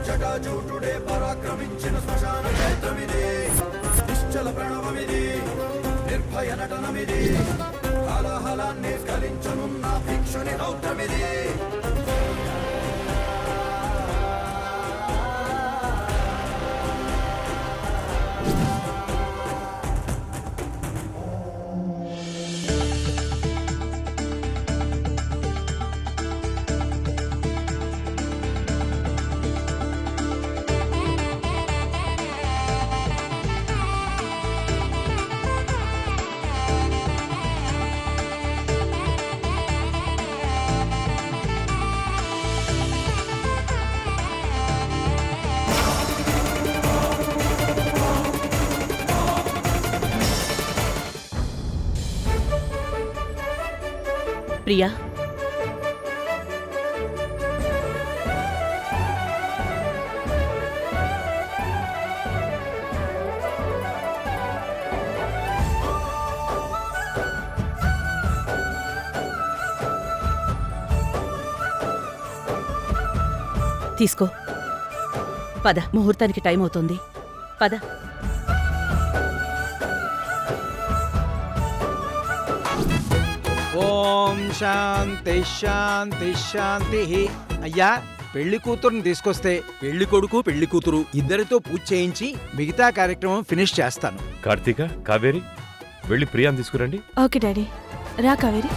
జటాజూటుడే పరాక్రమించిన శ్మశాన క్షేత్రమిది. నిశ్చల ప్రణవమిది, నిర్భయ నటనమిది, హలహలాన్ని స్ఖలించనున్న భిక్షుని రౌద్రమిది. ప్రియా, తీసుకో. పద, ముహూర్తానికి టైం అవుతుంది. పద. ఓం శాంతి శాంతి శాంతి. అయ్యా, పెళ్లి కూతురుని తీసుకొస్తే పెళ్లి కొడుకు పెళ్లి కూతురు ఇద్దరితో పూజ చేయించి మిగతా కార్యక్రమం ఫినిష్ చేస్తాను. కార్తీక, కావేరి, వెళ్ళి ప్రియాని తీసుకురండి. Okay daddy. రా కావేరి.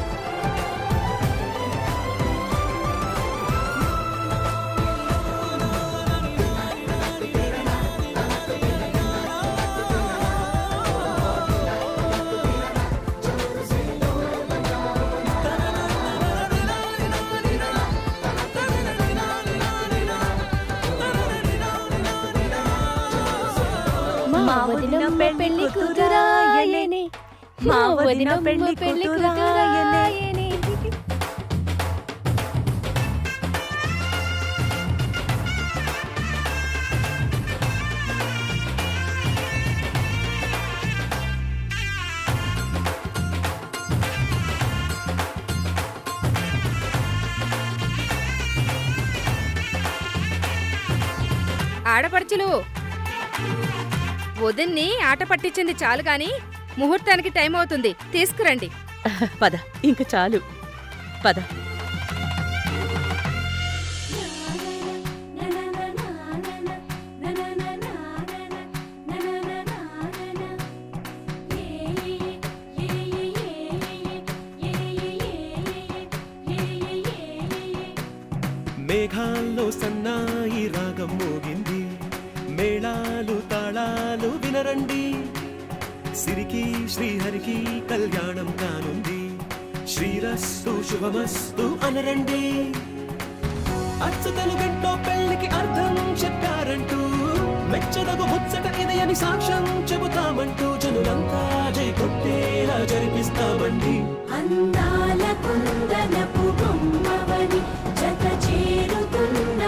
మా వదిన పెళ్లి కూతురాయనే, మా వదిన పెళ్లి కూతురాయనే. ఆడపడుచులు, వదిన్ని ఆట పట్టించింది చాలు గాని ముహూర్తానికి టైం అవుతుంది, తీసుకురండి. పద, ఇంక చాలు. పద. మేఘాల్లో సన్నాయి రాగం మోగింది, మేళాలు తాళాలు వినరండి. సిరికి శ్రీహరికి కళ్యాణం కానుంది, శ్రీరస్తు శుభమస్తు అనరండి. అచ్చతలు గంటో పెళ్లికి అర్థం చెప్పారంటూ, మెచ్చదగు ముచ్చట ఇది అని సాక్ష్యం చెబుతామంటూ, జనులంతా జై కొట్టేలా జరిపిస్తామండి. అందాల కుందనపు బొమ్మవని జత చేరుతున్న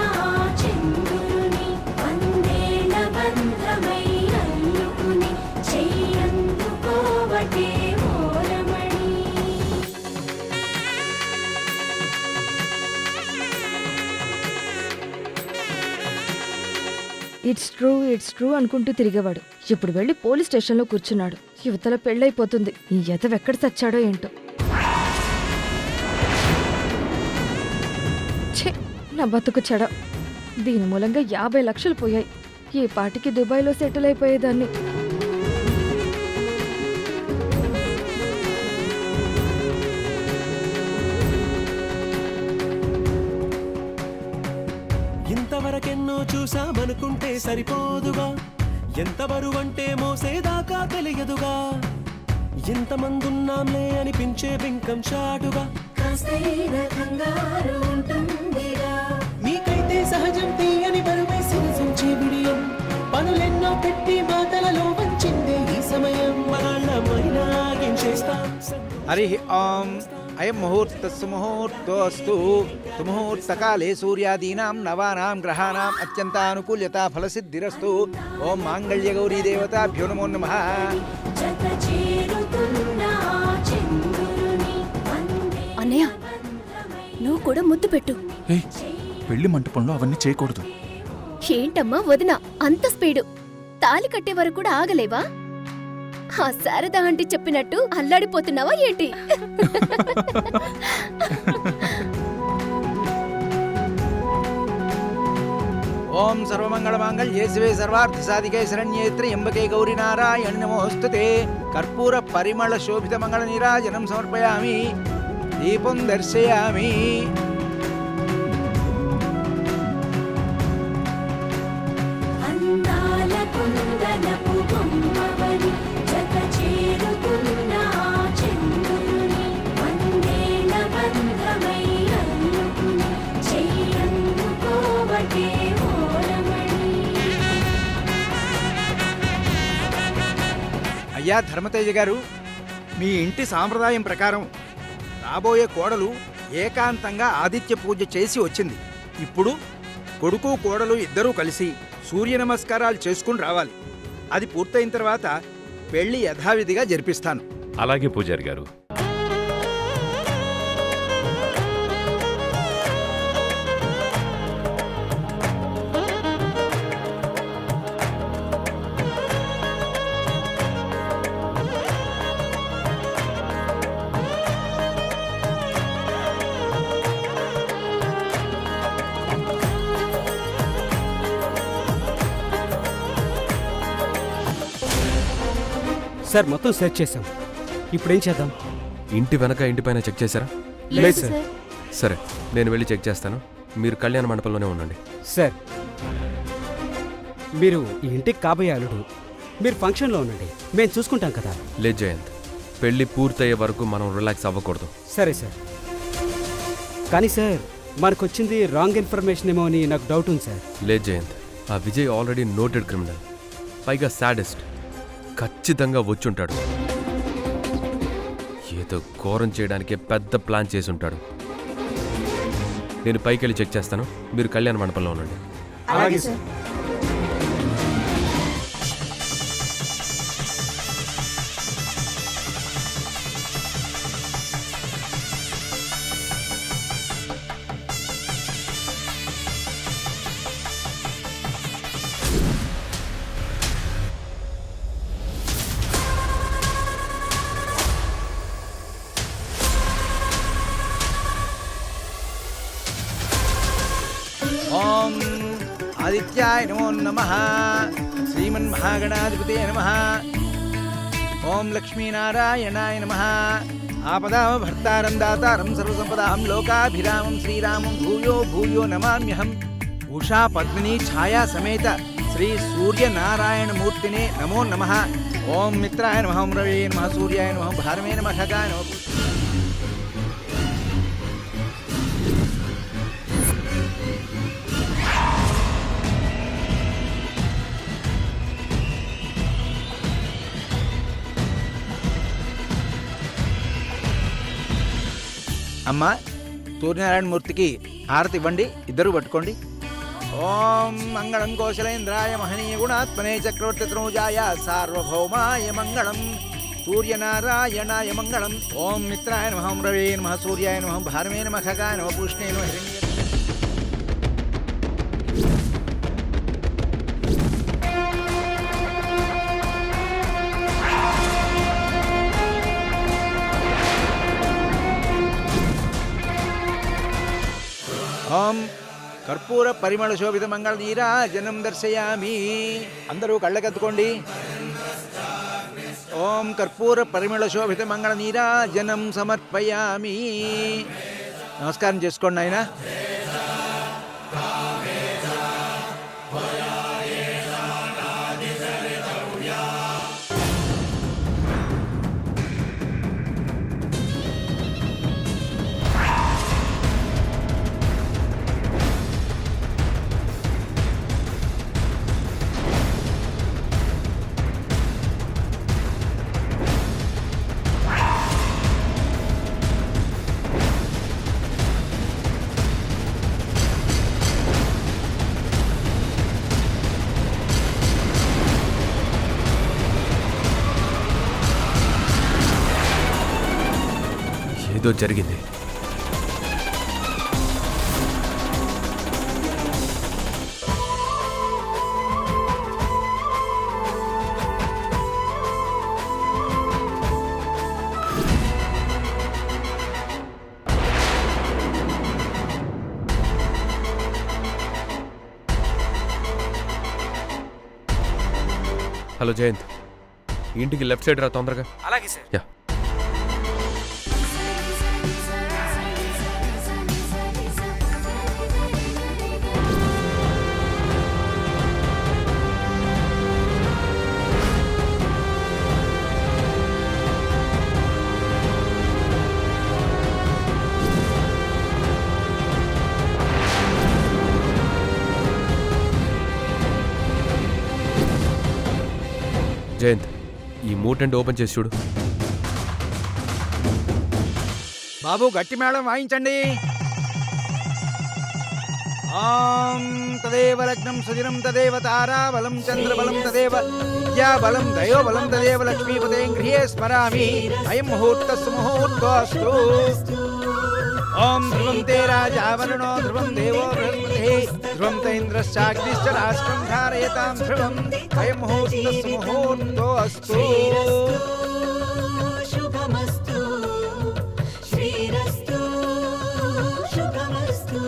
చంద్రుని, వందేల బంధమై అల్లుకుని చెయ్యందుకోవటే ఓరమణి. ఇట్స్ ట్రూ అనుకుంటూ తిరిగేవాడు. ఇప్పుడు వెళ్ళి పోలీస్ స్టేషన్లో కూర్చున్నాడు. యువతల పెళ్ళైపోతుంది. ఈ ఎదవెక్కడ చచ్చాడో ఏంటో. ఛే, నా బతుకు చెడ. దీని మూలంగా 50 లక్షలు పోయాయి. ఈ పాటికి దుబాయ్లో సెటిల్ అయిపోయేదాన్ని. ఇంతవరకెన్నో చూసామనుకుంటే సరిపోదుగా, ఎంత బరువంటే మోసేదాకా తెలియదుగా. ఇంతమందున్నాంలే అనిపించే బింకం చాటుగా, మీకైతే సహజం తీయని బరువై సిరిసించే విడియం. పనులెన్నో పెట్టి మాటలలో వంచిందే ఈ సమయం. మగాళ్ళ మైనా హరి ఓం అయం ముహూర్తస్సు ముహూర్తోస్తు ముహూర్తకాలే సూర్యాదీనాం నవానాం గ్రహాణాం అత్యంతానుకూల్యత ఫలసిద్ధిరస్తు. ఓం మాంగళ్య గౌరీ దేవతాభ్యో నమో నమః. జత చేరుతున్న ఆ చంద్రుని వందే అన్నయ్య నువ్వు కూడా ముద్దు పెట్టు. ఏయ్, పెళ్లి మంటపంలో అవన్నీ చేయకూడదు. ఏంటమ్మా వదిన అంత స్పీడు? తాలి కట్టే వరకు కూడా ఆగలేవా? ఆ శారదా ఆంటీ చెప్పినట్టు అల్లాడిపోతున్నావా ఏంటి? ఓం సర్వమంగళమాంగళ్యే శివే సర్వార్థసాధికే శరణ్యే త్ర్యంబకే గౌరీ నారాయణి నమోస్తుతే. కర్పూర పరిమళ శోభిత మంగళ నీరాజనం సమర్పయామి, దీపం దర్శయామి. అందాల కుందనపు బొమ్మవని జత చేరుతున్న ఆ చంద్రుని వందేల బంధమై అల్లుకుని చెయ్యందుకోవటే ఓరమణి. అయ్యా ధర్మతేజ గారు, మీ ఇంటి సాంప్రదాయం ప్రకారం రాబోయే కోడలు ఏకాంతంగా ఆదిత్య పూజ చేసి వచ్చింది. ఇప్పుడు కొడుకు కోడలు ఇద్దరూ కలిసి సూర్య నమస్కారాలు చేసుకుని రావాలి. అది పూర్తయిన తర్వాత పెళ్లి యథావిధిగా జరిపిస్తాను. అలాగే పూజారి గారు. సార్ మొత్తం సెర్చ్ చేశాం. ఇప్పుడేం చేద్దాం? ఇంటి వెనక ఇంటి పైన చెక్ చేశారా? లేదు సార్. సరే, నేను వెళ్ళి చెక్ చేస్తాను. మీరు కళ్యాణ మండపంలోనే ఉండండి. సార్ మీరు ఈ ఇంటికి కాబోయే అల్లుడు. మీరు ఫంక్షన్లో ఉండండి, మేము చూసుకుంటాం కదా. లేదు జయంత్, పెళ్లి పూర్తయ్యే వరకు మనం రిలాక్స్ అవ్వకూడదు. సరే సార్. కానీ సార్ మనకొచ్చింది రాంగ్ ఇన్ఫర్మేషన్ ఏమో అని నాకు డౌట్ ఉంది సార్. లేదు జయంత్, ఆ విజయ్ ఆల్రెడీ నోటెడ్ క్రిమినల్, పైగా సాడెస్ట్. ఖచ్చితంగా వచ్చుంటాడు. ఏదో ఘోరం చేయడానికే పెద్ద ప్లాన్ చేసి ఉంటాడు. నేను పైకి వెళ్ళి చెక్ చేస్తాను, మీరు కళ్యాణ మండపంలో ఉండండి. అలాగే సార్. ఓం ఆదిత్యాయ నమో నమః. శ్రీమన్మహాగణాధిపతయే నమః. ఓం లక్ష్మీనారాయణాయ నమః. ఆపదామభర్తారం దాతారం సర్వసంపదాం లోకాభిరామం శ్రీరామం భూయో భూయో నమామ్యహం. ఉషా పద్మిని ఛాయా సమేత శ్రీ సూర్యనారాయణమూర్తినే నమో నమః. ఓం మిత్రాయ నమః. ఓం రవే నమః. సూర్యాయ నమః. భారమే నమః. ఖగాయ నమః. అమ్మా, సూర్యనారాయణమూర్తికి హారతి ఇవ్వండి, ఇద్దరు పట్టుకోండి. ఓం మంగళం కోశలేంద్రాయ మహనీయ గుణాత్మనే చక్రవర్తి తనూజాయ సార్వభౌమాయ మంగళం. సూర్యనారాయణాయ మంగళం. ఓం మిత్రాయ నమః. ఓం రవే నమః. సూర్యాయ నమః. భారమే నమః. ఖగాయ నమః. పూష్ణే నమః. హిరణ్య ఓం కర్పూర పరిమళ శోభిత మంగళ నీరాజనం దర్శయామి. అందరూ కళ్ళకత్తుకోండి. ఓం కర్పూర పరిమళ శోభిత మంగళ నీరాజనం సమర్పయామి. నమస్కారం చేసుకోండి ఆయన. ఏదో జరిగింది. హలో జయంత్, ఇంటికి లెఫ్ట్ సైడ్ రా తొందరగా. అలాగే సార్. యా. జయంత్, ఈ మూటెంట్ ఓపెన్ చేసి చూడు. బాబు గట్టి మేళం వాయించండి. ఓం తదేవ లగ్నం సుదినం తదేవ తారాబలం చంద్రబలం తదేవ విద్యాబలం దయోబలం తదేవ లక్ష్మీపదేం గృహే స్మరామి. అయం ముహూర్తస్సు ముహూర్తోస్తు. ఓం ధ్రువం తే రాజావరుణో ధ్రువం దేవో బృహస్పతిః ధ్రువం త ఇంద్రశ్చాగ్నిశ్చ రాష్ట్రం ధారయతాం ధ్రువం. అయం ముహూర్తస్సు ముహూర్తోస్తు. శుభమస్తు శ్రీరస్తు శుభమస్తు.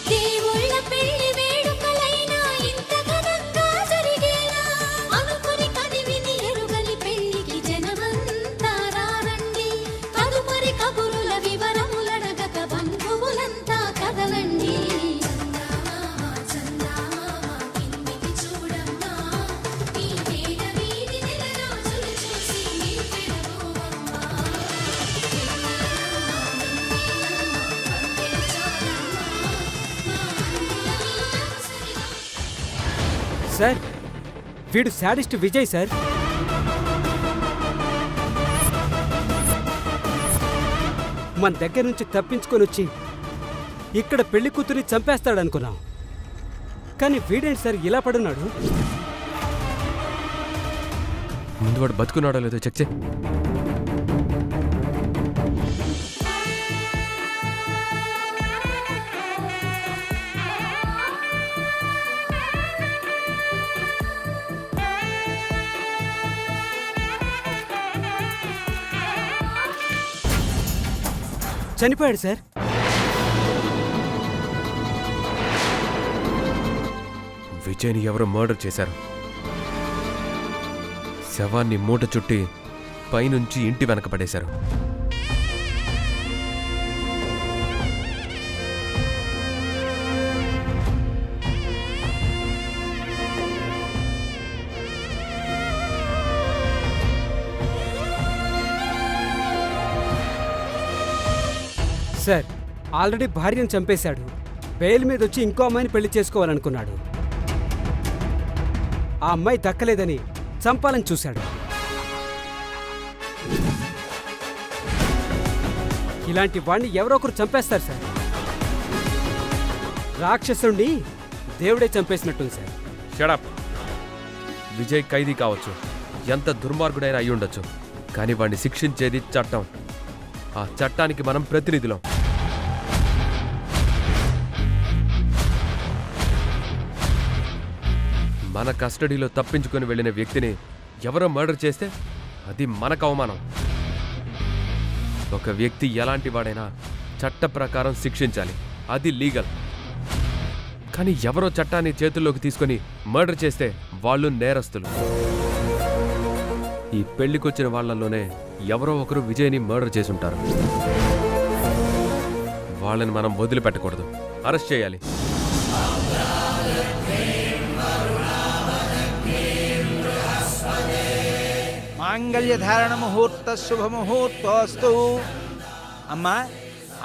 దేవుళ్ళ పెళ్లి వేడుకలైనా ఇంత ఘనంగా జరిగేలా అనుకుని కదివిని ఎరుగని పెళ్లికి జనమంతా రారండి. తదుపరి కబురుల వివరములడగక బంధువులంతా కదలండి. కిందికి చూడమ్మా, ఈ నేల వీధి నెల రోజులు చూసి పెరగోవమ్మా. సార్, వీడు శాడిస్ట్ విజయ్ సార్. మన దగ్గర నుంచి తప్పించుకొని వచ్చి ఇక్కడ పెళ్లి కూతురి చంపేస్తాడనుకున్నాం. కానీ వీడేంటి సార్ ఇలా పడున్నాడు? ముందు వాడు బతుకున్నాడో లేదో చెక్ చేయి. చనిపోయాడు సార్. విజయ్ని ఎవరో మర్డర్ చేశారు. శవాన్ని మూట చుట్టి పైనుంచి ఇంటి వెనక పడేశారు. సార్, ఆల్రెడీ భార్యను చంపేశాడు. బెయిల్ మీద వచ్చి ఇంకో అమ్మాయిని పెళ్లి చేసుకోవాలనుకున్నాడు. ఆ అమ్మాయి దక్కలేదని చంపాలని చూశాడు. ఇలాంటి వాణ్ణి ఎవరో ఒకరు చంపేస్తారు సార్. రాక్షసుణ్ణి దేవుడే చంపేసినట్టుంది సార్. షడప్. విజయ్ ఖైదీ కావచ్చు, ఎంత దుర్మార్గుడైనా అయి ఉండొచ్చు, కానీ వాడిని శిక్షించేది చట్టం. ఆ చట్టానికి మనం ప్రతినిధులం. మన కస్టడీలో తప్పించుకొని వెళ్ళిన వ్యక్తిని ఎవరో మర్డర్ చేస్తే అది మనకు అవమానం. ఒక వ్యక్తి ఎలాంటి వాడైనా చట్ట ప్రకారం శిక్షించాలి, అది లీగల్. కానీ ఎవరో చట్టాన్ని చేతుల్లోకి తీసుకొని మర్డర్ చేస్తే వాళ్ళు నేరస్తులు. ఈ పెళ్లికొచ్చిన వాళ్లలోనే ఎవరో ఒకరు విజయ్ని మర్డర్ చేసుంటారు. వాళ్ళని మనం వదిలిపెట్టకూడదు, అరెస్ట్ చేయాలి. మాంగళ్యధారణ ముహూర్త శుభముహూర్తోస్తు. అమ్మా,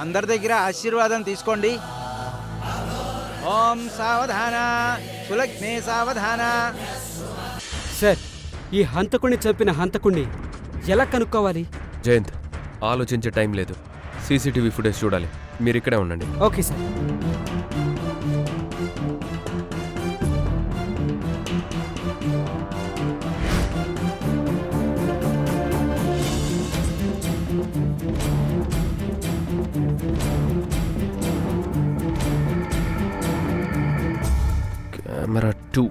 అందరి దగ్గర ఆశీర్వాదం తీసుకోండి. ఓం సావధాన సులగ్నే సావధాన. సార్, ఈ హంతకుణ్ణి చంపిన హంతకుణ్ణి ఎలా కనుక్కోవాలి? జయంత్, ఆలోచించే టైం లేదు. సీసీటీవీ ఫుటేజ్ చూడాలి. మీరు ఇక్కడే ఉండండి. Okay sir. Camera 2.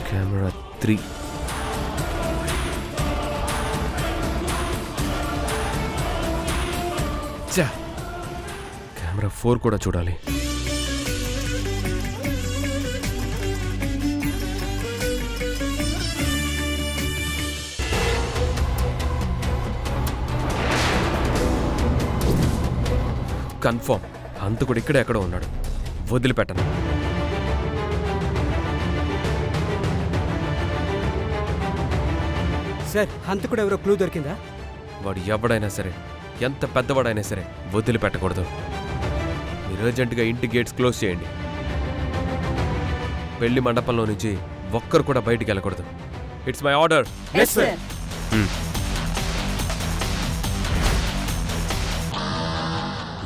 Camera 3. Camera 4 కూడా చూడాలి. కన్ఫర్మ్ హంతకుడు ఇక్కడే ఎక్కడో ఉన్నాడు. వదిలిపెట్టను. సార్, హంతకుడు ఎవరో క్లూ దొరికిందా? వాడు ఎవడైనా సరే, ఎంత పెద్దవాడైనా సరే వదిలిపెట్టకూడదు. మీరు అర్జెంటుగా ఇంటి గేట్స్ క్లోజ్ చేయండి. పెళ్లి మండపంలో నుంచి ఒక్కరు కూడా బయటికి వెళ్ళకూడదు. It's my order. Yes sir.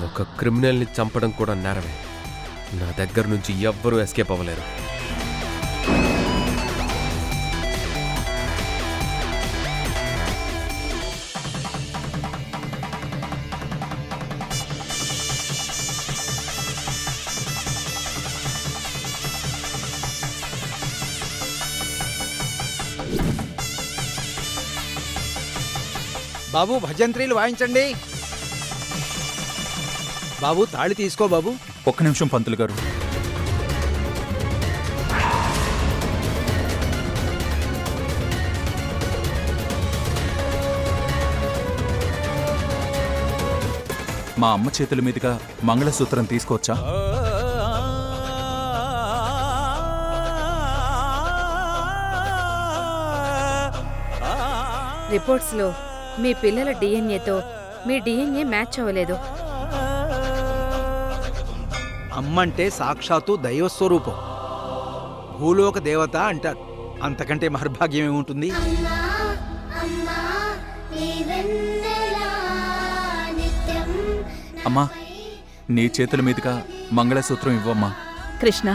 ఒక క్రిమినల్ని చంపడం కూడా నేరమే. నా దగ్గర నుంచి ఎవ్వరూ ఎస్కేప్ అవ్వలేరు. బాబు భజంత్రీలు వాయించండి. బాబు తాళి తీసుకో బాబు. ఒక్క నిమిషం పంతులు గారు. మా అమ్మ చేతుల మీదుగా మంగళసూత్రం తీసుకోవచ్చా? రిపోర్ట్స్లో మీ పిల్లల డిఎన్ఏతో మీ డిఎన్ఏ మ్యాచ్ అవ్వలేదు. అమ్మంటే సాక్షాత్తు దైవస్వరూపం, భూలోక దేవత అంటారు. అంతకంటే మహర్భాగ్యం ఏముంటుంది? అమ్మా, నీ చేతుల మీదుగా మంగళసూత్రం ఇవ్వమ్మా. కృష్ణ,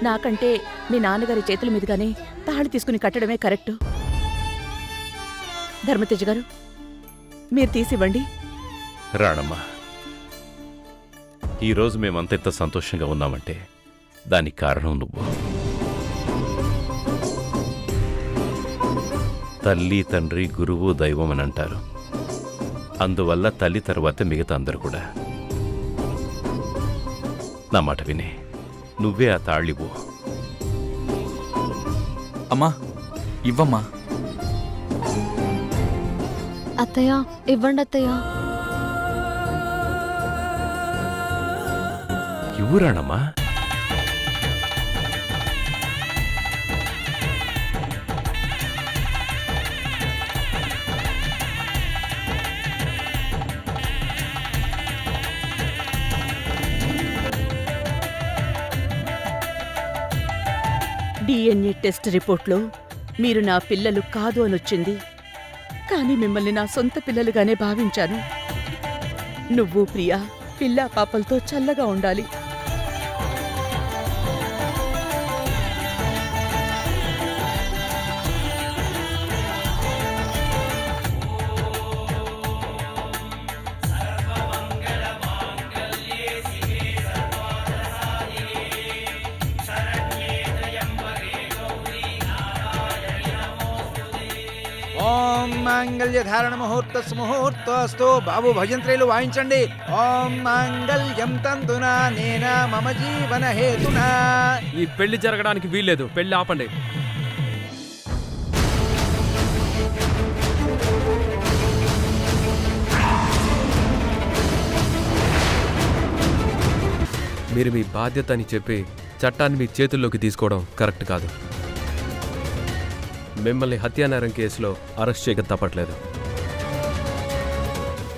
నాకంటే మీ నాన్నగారి చేతుల మీదుగానే తాళి తీసుకుని కట్టడమే కరెక్టు. ధర్మతేజ గారు, మీరు తీసివ్వండి. రాణమ్మా, ఈరోజు మేమంత ఎంత సంతోషంగా ఉన్నామంటే దానికి కారణం నువ్వు. తల్లి, తండ్రి, గురువు, దైవం అని అంటారు. అందువల్ల తల్లి తర్వాత మిగతా అందరు కూడా. నా మాట వినే నువ్వే ఆ తాళివ్వు. అమ్మా, ఇవ్వమ్మా. అత్తయ్య, ఇవ్వండి అత్తయ్య. ఇవ్వు రాణమ్మా. డిఎన్ఏ టెస్ట్ రిపోర్ట్లో మీరు నా పిల్లలు కాదు అనొచ్చింది. కానీ మిమ్మల్ని నా సొంత పిల్లలుగానే భావించాను. నువ్వు ప్రియా పిల్లా పాపలతో చల్లగా ఉండాలి. ఓం మాంగళ్యధారణ ముహూర్తస్ ముహూర్తస్తు. బాబు భజంత్రీలు వాయించండి. ఓం మాంగళ్యం తంతునా నేనా మమ జీవన హేతునా. ఈ పెళ్లి జరగడానికి వీల్లేదు. పెళ్లి ఆపండి. మీరు మీ బాధ్యత అని చెప్పి చట్టాన్ని మీ చేతుల్లోకి తీసుకోవడం కరెక్ట్ కాదు. మిమ్మల్ని హత్యానేరం కేసులో అరెస్ట్ చేయక తప్పట్లేదు.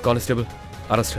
Constable arrest.